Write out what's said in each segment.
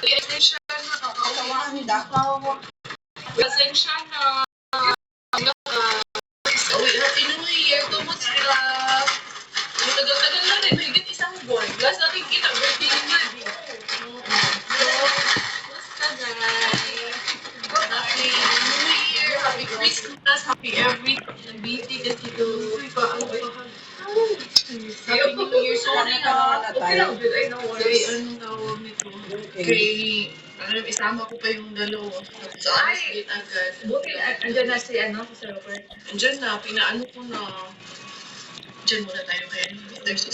Pasensya na. Kawahan ni Dakaw. Pasensya na. Happy New Year. Kumusta? Tagal-tagal na rin. Higit isang buwan. Last natin kita. Birthday ni Maddie. Kumusta, guys? Happy New Year. Happy Christmas. Happy everything. Nag-BT kasi ito. Happy New Year. Sorry na. Okay lang. I know what. Kay anong tawag nito? Kay isama ko pa yung dalawa. So, ay, agad. Buti, andyan na si si Robert. Andyan na, pinaano ko na. Diyan muna tayo kaya.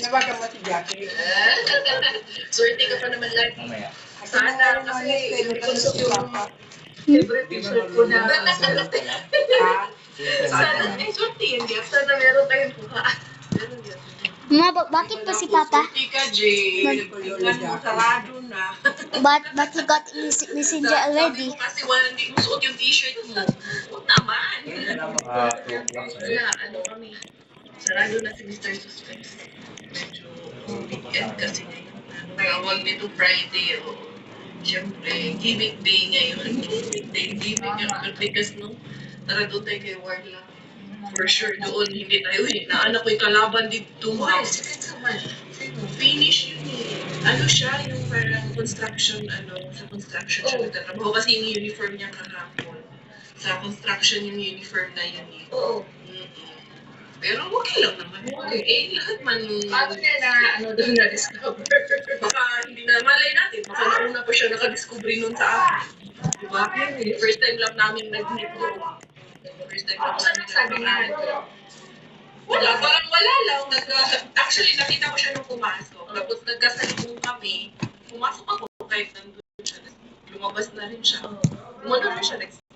Nabaga mo si Jackie. Swerte ka pa naman lagi. Mamaya. Sana kasi yung favorite t-shirt ko na. Sana, swerte yan, Jeff. Sana meron tayong kuha. Meron yan. Bakit po si Papa? Swerte ka, Jay. Tingnan mo, sarado na. But he got messenger already. Sabi ko kasi hindi mo suot yung t-shirt mo. Oo naman. Wala, kami. Sarado na si Mr. Suspense. Medyo weekend kasi ngayon. Tawag nito Friday. Siyempre, gimmick day ngayon. Gimmick day. Because tara doon tayo kay Warla. For sure, doon hindi tayo naanak ko yung kalaban dito. Finish yun siya, yung parang construction, sa construction siya nagtatrabaho kasi yung uniform niya kahapon. Sa construction yung uniform na yun eh. Oo. Pero okay lang naman. Okay. Lahat man. Paano niya na, doon na-discover? Baka hindi na malay natin. Baka nauna pa siya nakadiscover nun sa akin. Diba? First time lang namin nag-meet doon. First time lang namin nag-meet. Wala, parang wala lang. Actually, nakita ko siya nung pumasok. Tapos nagkasalubong kami. Pumasok ako kahit nandun siya. Lumabas na rin siya. Umano rin siya.